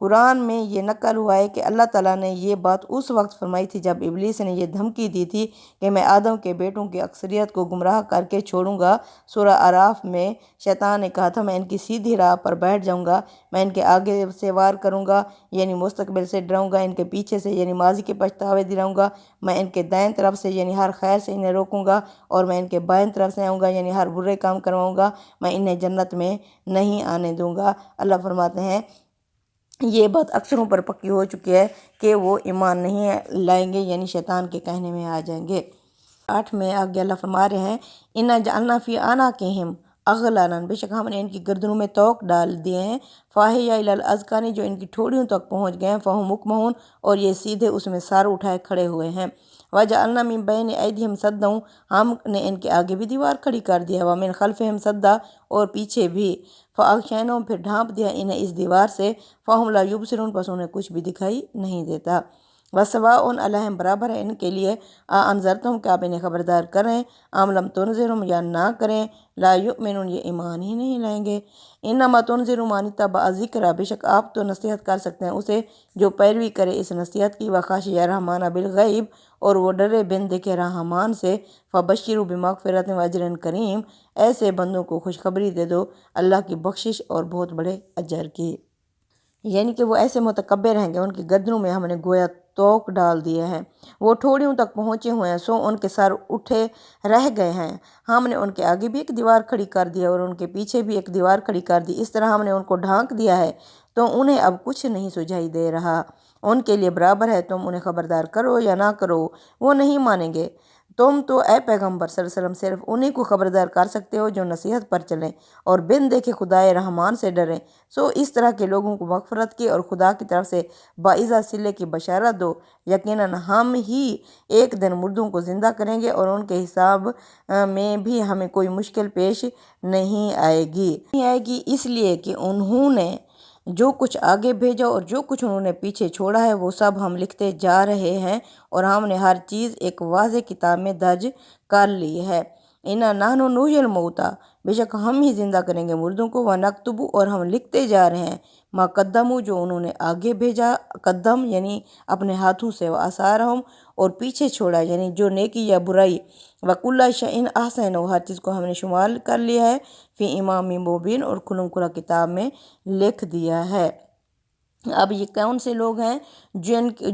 قرآن میں یہ نقل ہوا ہے کہ اللہ تعالیٰ نے یہ بات اس وقت فرمائی تھی جب ابلیس نے یہ دھمکی دی تھی کہ میں آدم کے بیٹوں کی اکثریت کو گمراہ کر کے چھوڑوں گا۔ سورہ اعراف میں شیطان نے کہا تھا میں ان کی سیدھی راہ پر بیٹھ جاؤں گا، میں ان کے آگے سے وار کروں گا یعنی مستقبل سے ڈراؤں گا، ان کے پیچھے سے یعنی ماضی کے پچھتاوے دلاؤں گا، میں ان کے دائیں طرف سے یعنی ہر خیر سے انہیں روکوں گا، اور میں ان کے بائیں طرف سے آؤں گا یعنی ہر برے کام کرواؤں گا، میں انہیں جنت میں نہیں آنے دوں گا۔ اللہ فرماتے ہیں یہ بات اکثروں پر پکی ہو چکی ہے کہ وہ ایمان نہیں لائیں گے یعنی شیطان کے کہنے میں آ جائیں گے۔ 8 میں آگے اللہ فرما رہے ہیں اِنَّا جَعَلْنَا فِي أَعْنَاقِهِمْ أَغْلَالًا، بے شک ہم نے ان کی گردنوں میں طوق ڈال دیے ہیں، فَاهِيَ إِلَى الْأَذْقَانِ، جو ان کی ٹھوڑیوں تک پہنچ گئے ہیں، فَهُمْ مُقْمَحُونَ، اور یہ سیدھے اس میں سر اٹھائے کھڑے ہوئے ہیں۔ وَجَعَلْنَا مِن بَيْنِ أَيْدِيهِمْ سَدًّا، ہم نے ان کے آگے بھی دیوار کھڑی کر دیا ہے، وَمِن خَلْفِهِمْ سَدًّا، اور پیچھے بھی، فَأَغْشَيْنَاهُمْ، پھر ڈھانپ دیا انہیں اس دیوار سے، فَهُمْ لَا يُبْصِرُونَ، پس انہیں کچھ بھی دکھائی نہیں دیتا۔ وَسَوَاءٌ عَلَيْهِمْ، برابر ہے ان کے لیے، أَنذَرْتَهُمْ، کہ آپ انہیں خبردار کریں، أَمْ لَمْ تُنذِرْهُمْ، یا نہ کریں، لَا يُؤْمِنُونَ، یہ ایمان ہی نہیں لائیں گے۔ إِنَّمَا تُنذِرُ مَنِ اتَّبَعَ الذِّکْرَ، بے شک آپ تو نصیحت کر سکتے ہیں اسے جو پیروی کرے اس نصیحت کی، وَخَشِیَ الرَّحْمَنَ بِالْغَیْبِ، اور وہ ڈرے بن دیکھے رحمان سے، فَبَشِّرْهُ بِمَغْفِرَةٍ وَأَجْرٍ کریم، ایسے بندوں کو خوشخبری دے دو اللہ کی بخشش اور بہت بڑے اجر کی۔ یعنی کہ وہ ایسے متکبر ہیں کہ ان کی گردنوں میں ہم نے گویا طوق ڈال دیے ہیں، وہ ٹھوڑیوں تک پہنچے ہوئے ہیں، سو ان کے سر اٹھے رہ گئے ہیں۔ ہم نے ان کے آگے بھی ایک دیوار کھڑی کر دی اور ان کے پیچھے بھی ایک دیوار کھڑی کر دی، اس طرح ہم نے ان کو ڈھانک دیا ہے تو انہیں اب کچھ نہیں سجائی دے رہا۔ ان کے لیے برابر ہے تم انہیں خبردار کرو یا نہ کرو، وہ نہیں مانیں گے۔ تم تو اے پیغمبر صلی اللہ علیہ وسلم صرف انہی کو خبردار کر سکتے ہو جو نصیحت پر چلیں اور بن دیکھے خدائے رحمان سے ڈریں، سو اس طرح کے لوگوں کو مغفرت کی اور خدا کی طرف سے باعزہ صلے کی بشارت دو۔ یقیناً ہم ہی ایک دن مردوں کو زندہ کریں گے اور ان کے حساب میں بھی ہمیں کوئی مشکل پیش نہیں آئے گی، اس لیے کہ انہوں نے جو کچھ آگے بھیجا اور جو کچھ انہوں نے پیچھے چھوڑا ہے وہ سب ہم لکھتے جا رہے ہیں، اور ہم نے ہر چیز ایک واضح کتاب میں درج کر لی ہے۔ اِنَّا نَحْنُ نُحْيِي الْمَوْتَىٰ، بے شک ہم ہی زندہ کریں گے مردوں کو، وَنَكْتُبُ، اور ہم لکھتے جا رہے ہیں، مَا قَدَّمُوا، جو انہوں نے آگے بھیجا، قدم یعنی اپنے ہاتھوں سے، وَآثَارَهُمْ، اور پیچھے چھوڑا یعنی جو نیکی یا برائی، وَكُلَّ شَيْءٍ أَحْصَيْنَاهُ، ہر چیز کو ہم نے شمار کر لیا ہے، فی امام مبین، اور کھلم کھلا کتاب میں لکھ دیا ہے۔ اب یہ کون سے لوگ ہیں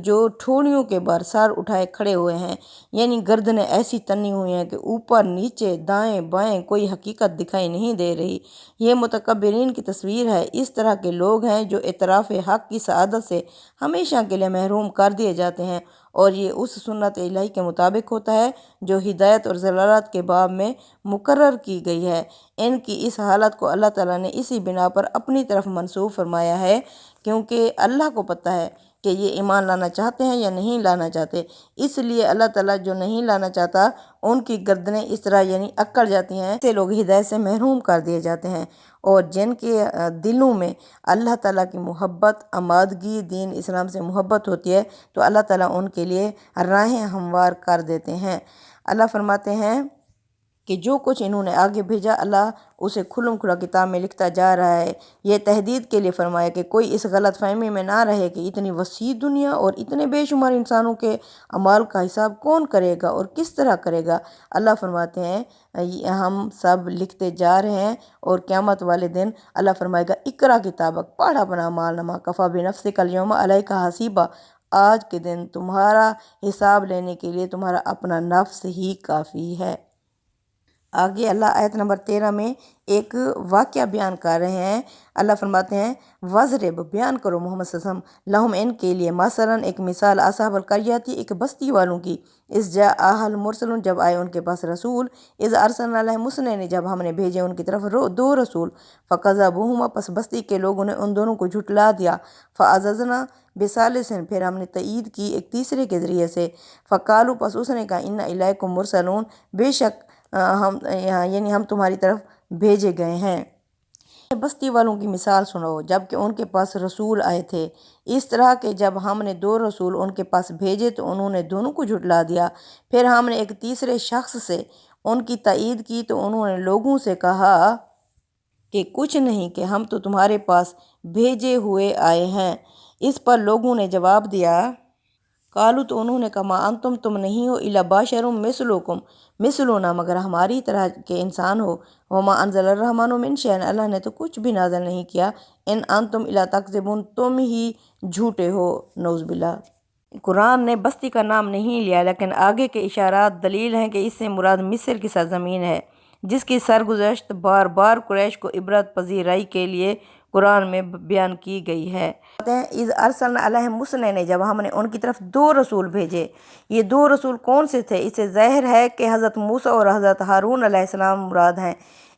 جو ٹھوڑیوں کے بر سر اٹھائے کھڑے ہوئے ہیں، یعنی گردنیں ایسی تنی ہوئی ہیں کہ اوپر نیچے دائیں بائیں کوئی حقیقت دکھائی نہیں دے رہی۔ یہ متکبرین کی تصویر ہے۔ اس طرح کے لوگ ہیں جو اعتراف حق کی سعادت سے ہمیشہ کے لیے محروم کر دیے جاتے ہیں، اور یہ اس سنت الہی کے مطابق ہوتا ہے جو ہدایت اور ضلالت کے باب میں مقرر کی گئی ہے۔ ان کی اس حالت کو اللہ تعالیٰ نے اسی بنا پر اپنی طرف منسوب فرمایا ہے کیونکہ اللہ کو پتہ ہے کہ یہ ایمان لانا چاہتے ہیں یا نہیں لانا چاہتے، اس لیے اللہ تعالیٰ جو نہیں لانا چاہتا ان کی گردنیں اس طرح یعنی اکڑ جاتی ہیں، ایسے لوگ ہدایت سے محروم کر دیے جاتے ہیں، اور جن کے دلوں میں اللہ تعالیٰ کی محبت، آمادگی دین اسلام سے محبت ہوتی ہے تو اللہ تعالیٰ ان کے لیے راہیں ہموار کر دیتے ہیں۔ اللہ فرماتے ہیں کہ جو کچھ انہوں نے آگے بھیجا اللہ اسے کھلم کھلا کتاب میں لکھتا جا رہا ہے۔ یہ تحدید کے لیے فرمایا کہ کوئی اس غلط فہمی میں نہ رہے کہ اتنی وسیع دنیا اور اتنے بے شمار انسانوں کے اعمال کا حساب کون کرے گا اور کس طرح کرے گا۔ اللہ فرماتے ہیں ہم سب لکھتے جا رہے ہیں، اور قیامت والے دن اللہ فرمائے گا اقرا کتابک، پڑھ اپنا اعمال نامہ، کفیٰ بنفسک الیوم علیک حسیبا، آج کے دن تمہارا حساب لینے کے لیے تمہارا اپنا نفس ہی کافی ہے۔ آگے اللہ آیت نمبر 13 میں ایک واقعہ بیان کر رہے ہیں۔ اللہ فرماتے ہیں وَضْرِب، بیان کرو محمد صلی اللہ علیہ وسلم، لہم ان کے لیے، مثلاً ایک مثال، اصحاب القریۃ، ایک بستی والوں کی، اذ جاءہا المرسلون، جب آئے ان کے پاس رسول، اذ ارسلنا علیہم اثنین، جب ہم نے بھیجے ان کی طرف 2 رسول، فکذبوہما، پس بستی کے لوگوں نے ان دونوں کو جھٹلا دیا، فعززنا بثالث، پھر ہم نے تائید کی ایک تیسرے کے ذریعے سے، فقالوا، پس اس نے کہا، انا الیکم مرسلون، بے شک ہم تمہاری طرف بھیجے گئے ہیں۔ بستی والوں کی مثال سنو جب کہ ان کے پاس رسول آئے تھے، اس طرح کہ جب ہم نے 2 رسول ان کے پاس بھیجے تو انہوں نے دونوں کو جھٹلا دیا، پھر ہم نے ایک تیسرے شخص سے ان کی تائید کی تو انہوں نے لوگوں سے کہا کہ کچھ نہیں کہ ہم تو تمہارے پاس بھیجے ہوئے آئے ہیں۔ اس پر لوگوں نے جواب دیا، قالو تو انہوں نے کہا، ما انتم تم نہیں ہو الا بشر مثلنا مگر ہماری طرح کے انسان ہو، وما انزل الرحمن من شیء اللہ نے تو کچھ بھی نازل نہیں کیا، ان انتم الا تکذبون تم ہی جھوٹے ہو، نعوذ باللہ۔ قرآن نے بستی کا نام نہیں لیا، لیکن آگے کے اشارات دلیل ہیں کہ اس سے مراد مصر کی سرزمین ہے، جس کی سرگزشت بار بار قریش کو عبرت پذیرائی کے لیے قرآن میں بیان کی گئی ہے۔ اذ ارسلنا علیہم مثنین، جب ہم نے ان کی طرف 2 رسول بھیجے۔ یہ 2 رسول کون سے تھے؟ اس سے ظاہر ہے کہ حضرت موسیٰ اور حضرت ہارون علیہ السلام مراد ہیں۔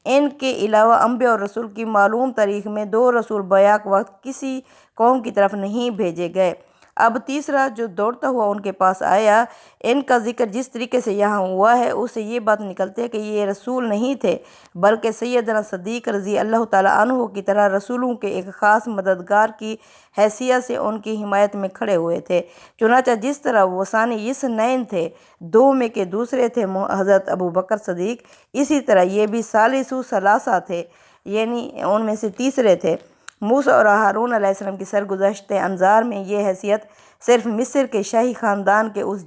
ان کے علاوہ انبیاء اور رسول کی معلوم تاریخ میں 2 رسول بیک وقت کسی قوم کی طرف نہیں بھیجے گئے۔ اب تیسرا جو دوڑتا ہوا ان کے پاس آیا، ان کا ذکر جس طریقے سے یہاں ہوا ہے اس سے یہ بات نکلتی ہے کہ یہ رسول نہیں تھے، بلکہ سیدنا صدیق رضی اللہ تعالیٰ عنہ کی طرح رسولوں کے ایک خاص مددگار کی حیثیت سے ان کی حمایت میں کھڑے ہوئے تھے۔ چنانچہ جس طرح وہ ثانی اثنین تھے، 2 میں کے دوسرے تھے حضرت ابوبکر صدیق، اسی طرح یہ بھی ثالث ثلاثہ تھے، یعنی ان میں سے تیسرے تھے۔ موسیٰ اور ہارون علیہ السلام کی سرگزشت انظار میں یہ حیثیت صرف مصر کے شاہی خاندان کے اس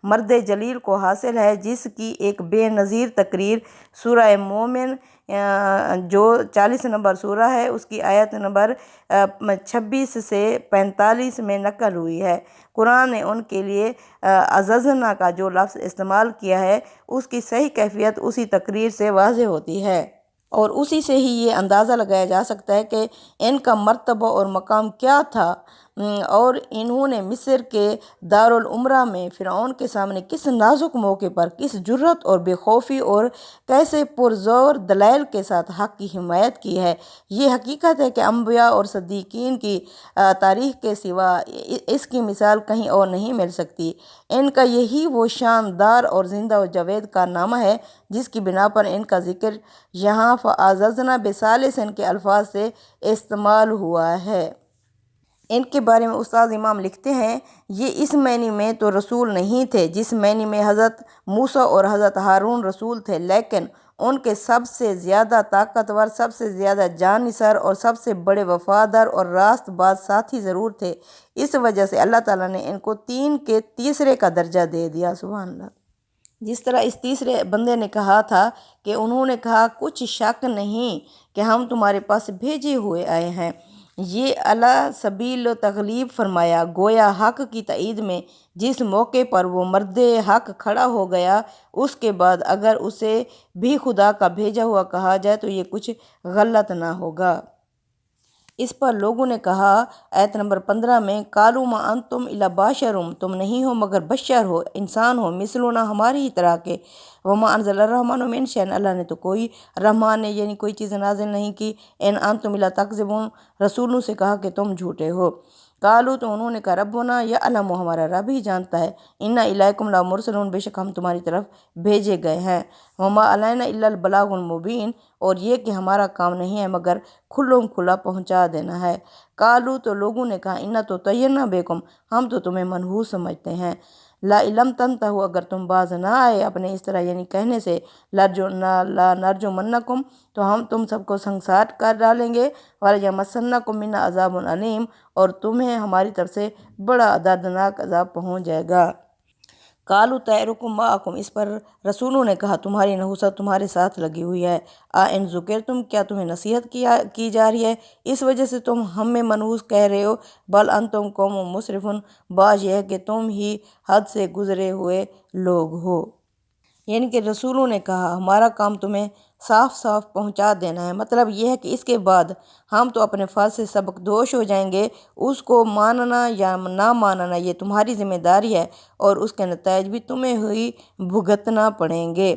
مرد جلیل کو حاصل ہے جس کی ایک بے نظیر تقریر سورہ مومن جو 40 نمبر سورہ ہے، اس کی آیت نمبر 26 سے 45 میں نقل ہوئی ہے۔ قرآن نے ان کے لیے عززنا کا جو لفظ استعمال کیا ہے، اس کی صحیح کیفیت اسی تقریر سے واضح ہوتی ہے، اور اسی سے ہی یہ اندازہ لگایا جا سکتا ہے کہ ان کا مرتبہ اور مقام کیا تھا، اور انہوں نے مصر کے دارالعمرہ میں فرعون کے سامنے کس نازک موقع پر، کس جرأت اور بے خوفی اور کیسے پرزور دلائل کے ساتھ حق کی حمایت کی ہے۔ یہ حقیقت ہے کہ انبیاء اور صدیقین کی تاریخ کے سوا اس کی مثال کہیں اور نہیں مل سکتی۔ ان کا یہی وہ شاندار اور زندہ و جاوید کارنامہ ہے جس کی بنا پر ان کا ذکر یہاں فَأَعْزَزْنَا بِثَالِثٍ کے الفاظ سے استعمال ہوا ہے۔ ان کے بارے میں استاد امام لکھتے ہیں، یہ اس معنی میں تو رسول نہیں تھے جس معنی میں حضرت موسیٰ اور حضرت ہارون رسول تھے، لیکن ان کے سب سے زیادہ طاقتور، سب سے زیادہ جان نثار اور سب سے بڑے وفادار اور راست باز ساتھی ضرور تھے۔ اس وجہ سے اللہ تعالیٰ نے ان کو 3 کے تیسرے کا درجہ دے دیا، سبحان اللہ۔ جس طرح اس تیسرے بندے نے کہا تھا کہ انہوں نے کہا، کچھ شک نہیں کہ ہم تمہارے پاس بھیجے ہوئے آئے ہیں۔ یہ علی سبیل تغلیب فرمایا، گویا حق کی تائید میں جس موقع پر وہ مرد حق کھڑا ہو گیا، اس کے بعد اگر اسے بھی خدا کا بھیجا ہوا کہا جائے تو یہ کچھ غلط نہ ہوگا۔ اس پر لوگوں نے کہا، آیت نمبر 15 میں، قالوا ما انتم الا بشر تم نہیں ہو مگر بشر ہو، انسان ہو، مثلنا ہماری ہی طرح کے، وما انزل الرحمن من شیء اللہ نے تو کوئی رحمان نے یعنی کوئی چیز نازل نہیں کی، ان انتم الا تکذبون رسولوں سے کہا کہ تم جھوٹے ہو۔ قالوا تو انہوں نے کہا، ربنا یعلم ہمارا رب ہی جانتا ہے، انا الیکم لمرسلون بے شک ہم تمہاری طرف بھیجے گئے ہیں، وما علینا الا البلاغ المبین اور یہ کہ ہمارا کام نہیں ہے مگر کھلم کھلا پہنچا دینا ہے۔ قالوا تو لوگوں نے کہا، انا تو طیرنا بکم ہم تو تمہیں منحوس سمجھتے ہیں، لئن تنتہوا اگر تم باز نہ آئے اپنے اس طرح یعنی کہنے سے، لنرجمنکم تو ہم تم سب کو سنسار کر ڈالیں گے، ولیمسنکم منا عذاب علیم اور تمہیں ہماری طرف سے بڑا دردناک عذاب پہنچ جائے گا۔ قالوا طیرکم معکم اس پر رسولوں نے کہا، تمہاری نحوست تمہارے ساتھ لگی ہوئی ہے، ان ذکرتم کیا تمہیں نصیحت کی جا رہی ہے، اس وجہ سے تم ہمیں منحوس کہہ رہے ہو، بل انتم قوم مسرفون باز یہ ہے کہ تم ہی حد سے گزرے ہوئے لوگ ہو۔ یعنی کہ رسولوں نے کہا، ہمارا کام تمہیں صاف صاف پہنچا دینا ہے، مطلب یہ ہے کہ اس کے بعد ہم تو اپنے فرض سے سبکدوش ہو جائیں گے، اس کو ماننا یا نہ ماننا یہ تمہاری ذمہ داری ہے اور اس کے نتائج بھی تمہیں ہی بھگتنا پڑیں گے۔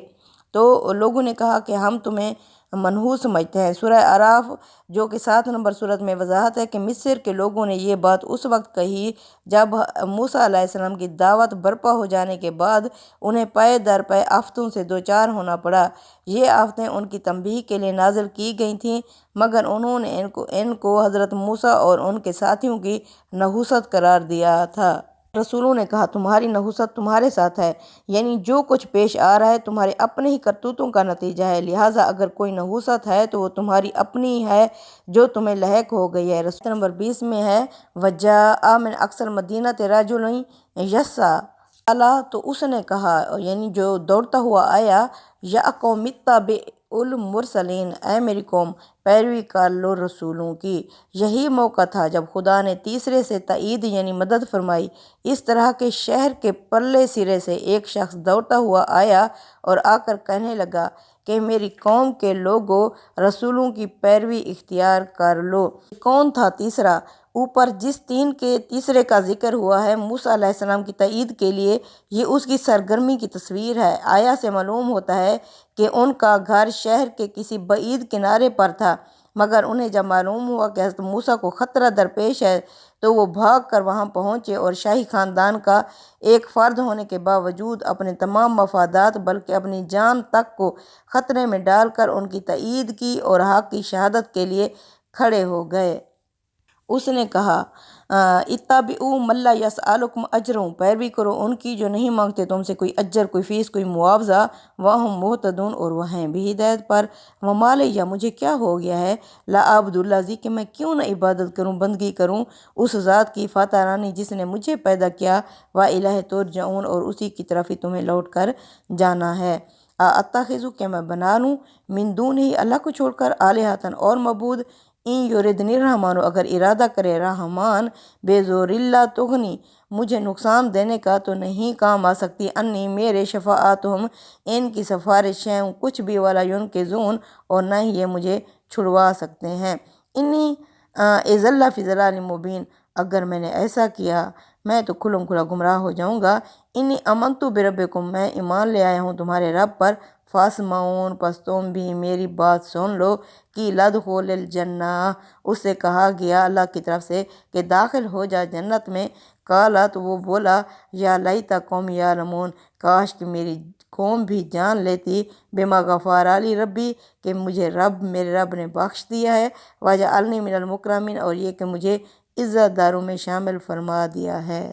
تو لوگوں نے کہا کہ ہم تمہیں منحوس سمجھتے ہیں۔ سورہ اعراف جو کہ 7 نمبر سورت میں وضاحت ہے کہ مصر کے لوگوں نے یہ بات اس وقت کہی جب موسیٰ علیہ السلام کی دعوت برپا ہو جانے کے بعد انہیں پے در پے آفتوں سے دوچار ہونا پڑا۔ یہ آفتیں ان کی تنبیہ کے لیے نازل کی گئی تھیں، مگر انہوں نے ان کو حضرت موسیٰ اور ان کے ساتھیوں کی نحوست قرار دیا تھا۔ رسولوں نے کہا تمہاری نحوست تمہارے ساتھ ہے، یعنی جو کچھ پیش آ رہا ہے تمہارے اپنے ہی کرتوتوں کا نتیجہ ہے، لہٰذا اگر کوئی نحوست ہے تو وہ تمہاری اپنی ہے جو تمہیں لاحق ہو گئی ہے۔ رسول نمبر 20 میں ہے وَجَاءَ مِنْ أَقْصَى الْمَدِينَةِ رَجُلٌ يَسْعَىٰ، تو اس نے کہا یعنی جو دوڑتا ہوا آیا، یا قوم اتبعوا المرسلین، اے میری قوم پیروی کر لو رسولوں کی۔ یہی موقع تھا جب خدا نے تیسرے سے تائید یعنی مدد فرمائی۔ اس طرح کے شہر کے پرلے سرے سے ایک شخص دوڑتا ہوا آیا اور آ کر کہنے لگا کہ میری قوم کے لوگوں رسولوں کی پیروی اختیار کر لو۔ کون تھا تیسرا؟ اوپر جس تین کے تیسرے کا ذکر ہوا ہے موسیٰ علیہ السلام کی تائید کے لیے، یہ اس کی سرگرمی کی تصویر ہے۔ آیا سے معلوم ہوتا ہے کہ ان کا گھر شہر کے کسی بعید کنارے پر تھا، مگر انہیں جب معلوم ہوا کہ حضرت موسیٰ کو خطرہ درپیش ہے تو وہ بھاگ کر وہاں پہنچے اور شاہی خاندان کا ایک فرد ہونے کے باوجود اپنے تمام مفادات بلکہ اپنی جان تک کو خطرے میں ڈال کر ان کی تائید کی اور حق کی شہادت کے لیے کھڑے ہو گئے۔ اس نے کہا اتبعوا من لا یسألکم اجرا، پیروی کرو ان کی جو نہیں مانگتے تم سے کوئی اجر، کوئی فیس، کوئی معاوضہ، وہم مہتدون، اور وہ ہیں بھی ہدایت پر۔ وما لی، مجھے کیا ہو گیا ہے، لا اعبد الذی، کہ میں کیوں نہ عبادت کروں، بندگی کروں اس ذات کی، فطرنی، جس نے مجھے پیدا کیا، وإلیہ ترجعون، اور اسی کی طرف ہی تمہیں لوٹ کر جانا ہے۔ اتخذ، کہ میں بنا لوں، من دونہ، اللہ کو چھوڑ کر، آلہۃ، اور معبود، ان یردنی الرحمن، اگر ارادہ کرے رحمان، بے زور اللہ تغنی، مجھے نقصان دینے کا تو نہیں کام آ سکتی، انی، میرے، شفاعتہم، ان کی سفارش، شیء، کچھ بھی، ولا ینقذون، اور نہ ہی یہ مجھے چھڑوا سکتے ہیں، انی اذا لفی ضلال مبین، اگر میں نے ایسا کیا میں تو کھلم کھلا گمراہ ہو جاؤں گا۔ انی آمنت بربکم، میں ایمان لے آیا ہوں تمہارے رب پر، فاسمعون، پس تم بھی میری بات سن لو، کہ لدخول الجنہ، اس سے کہا گیا اللہ کی طرف سے کہ داخل ہو جا جنت میں، قالا، تو وہ بولا، یا لیت قوم یعلمون، کاش کہ میری قوم بھی جان لیتی، بما غفر لی ربی، کہ مجھے میرے رب نے بخش دیا ہے، وجعلنی من المکرمین، اور یہ کہ مجھے عزت داروں میں شامل فرما دیا ہے۔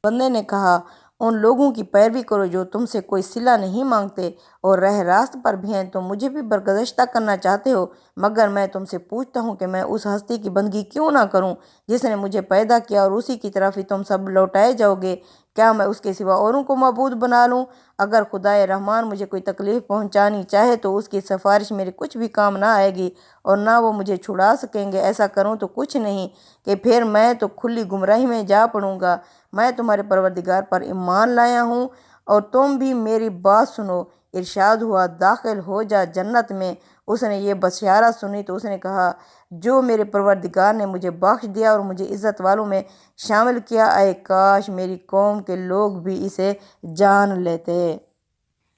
بندے نے کہا ان لوگوں کی پیروی کرو جو تم سے کوئی صلہ نہیں مانگتے اور راہ راست پر بھی ہیں، تم مجھے بھی برگزشتہ کرنا چاہتے ہو، مگر میں تم سے پوچھتا ہوں کہ میں اس ہستی کی بندگی کیوں نہ کروں جس نے مجھے پیدا کیا، اور اسی کی طرف ہی تم سب لوٹائے جاؤ گے؟ کیا میں اس کے سوا اوروں کو معبود بنا لوں؟ اگر خدائے رحمان مجھے کوئی تکلیف پہنچانی چاہے تو اس کی سفارش میرے کچھ بھی کام نہ آئے گی، اور نہ وہ مجھے چھڑا سکیں گے۔ ایسا کروں تو کچھ نہیں کہ پھر میں تو کھلی گمراہی میں جا پڑوں گا۔ میں تمہارے پروردگار پر ایمان لایا ہوں، اور تم بھی میری بات سنو۔ ارشاد ہوا داخل ہو جا جنت میں۔ اس نے یہ بشارت سنی تو اس نے کہا جو میرے پروردگار نے مجھے بخش دیا اور مجھے عزت والوں میں شامل کیا، اے کاش میری قوم کے لوگ بھی اسے جان لیتے۔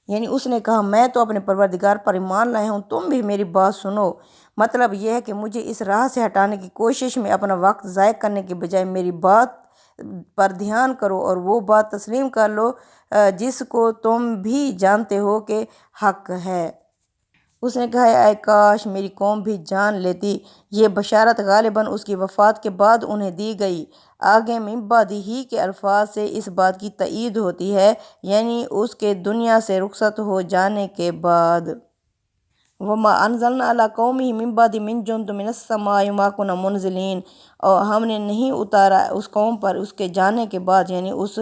یعنی اس نے کہا میں تو اپنے پروردگار پر ایمان لایا ہوں، تم بھی میری بات سنو۔ مطلب یہ ہے کہ مجھے اس راہ سے ہٹانے کی کوشش میں اپنا وقت ضائع کرنے کے بجائے میری بات پر دھیان کرو اور وہ بات تسلیم کر لو جس کو تم بھی جانتے ہو کہ حق ہے۔ اس نے کہا اے کاش میری قوم بھی جان لیتی۔ یہ بشارت غالباً اس کی وفات کے بعد انہیں دی گئی۔ آگے من بعد ہی کے الفاظ سے اس بات کی تائید ہوتی ہے، یعنی اس کے دنیا سے رخصت ہو جانے کے بعد۔ وما انزلنا علی قومہ من بعد من جند من السماء ما کنا منزلین، اور ہم نے نہیں اتارا اس قوم پر اس کے جانے کے بعد، یعنی اس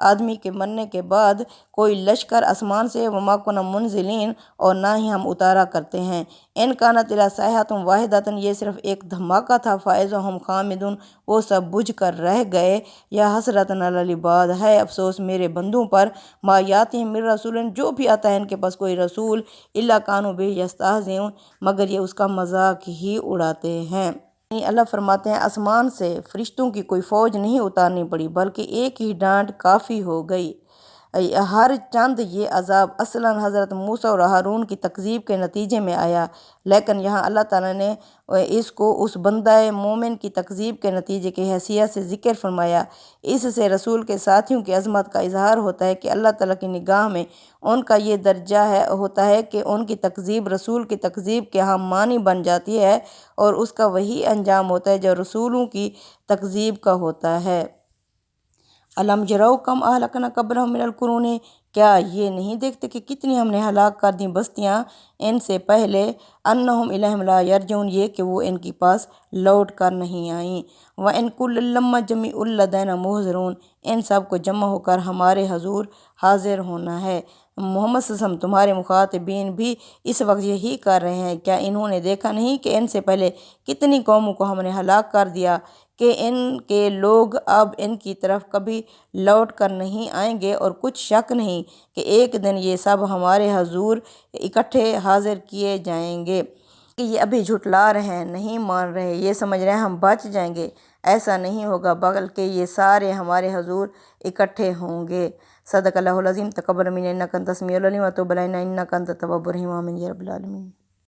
آدمی کے مرنے کے بعد، کوئی لشکر آسمان سے، وما کنا منزلین، اور نہ ہی ہم اتارا کرتے ہیں۔ ان کانت الا صیحۃ واحدۃ، یہ صرف ایک دھماکہ تھا، فاذا ہم خامدون، وہ سب بجھ کر رہ گئے۔ یا حسرۃ علی العباد، ہے افسوس میرے بندوں پر، ما یاتہم من رسول، جو بھی آتا ہے ان کے پاس کوئی رسول، الا کانوا بہ یستہزئون، مگر یہ اس کا مذاق ہی اڑاتے ہیں۔ یعنی اللہ فرماتے ہیں آسمان سے فرشتوں کی کوئی فوج نہیں اتارنی پڑی بلکہ ایک ہی ڈانٹ کافی ہو گئی۔ ہر چند یہ عذاب اصلاً حضرت موسیٰ اور ہارون کی تکذیب کے نتیجے میں آیا، لیکن یہاں اللہ تعالیٰ نے اس کو اس بندہ مومن کی تکذیب کے نتیجے کی حیثیت سے ذکر فرمایا۔ اس سے رسول کے ساتھیوں کی عظمت کا اظہار ہوتا ہے کہ اللہ تعالیٰ کی نگاہ میں ان کا یہ درجہ ہوتا ہے کہ ان کی تکذیب رسول کی تکذیب کے ہاں مانی بن جاتی ہے، اور اس کا وہی انجام ہوتا ہے جو رسولوں کی تکذیب کا ہوتا ہے۔ علم جرو کم اہلکنا قبلہم من القرون، کیا یہ نہیں دیکھتے کہ کتنی ہم نے ہلاک کر دیں بستیاں ان سے پہلے، انہم الیہم لا یرجعون، یہ کہ وہ ان کے پاس لوٹ کر نہیں آئیں، وَإِن كُلٌّ لَمَّا جَمِيعٌ لَدَيْنَا مُحْضَرُونَ، ان سب کو جمع ہو کر ہمارے حضور حاضر ہونا ہے۔ محمد صلی اللہ علیہ وسلم تمہارے مخاطبین بھی اس وقت یہی کر رہے ہیں، کیا انہوں نے دیکھا نہیں کہ ان سے پہلے کتنی قوموں کو ہم نے ہلاک کر دیا کہ ان کے لوگ اب ان کی طرف کبھی لوٹ کر نہیں آئیں گے، اور کچھ شک نہیں کہ ایک دن یہ سب ہمارے حضور اکٹھے حاضر کیے جائیں گے۔ کہ یہ ابھی جھٹلا رہے ہیں، نہیں مان رہے، یہ سمجھ رہے ہیں ہم بچ جائیں گے، ایسا نہیں ہوگا، بلکہ یہ سارے ہمارے حضور اکٹھے ہوں گے۔ صدق اللہ العظیم۔ تقبل منا انک انت السمیع العلیم وتب علینا انک انت التواب الرحیم۔ آمین یا رب العالمین۔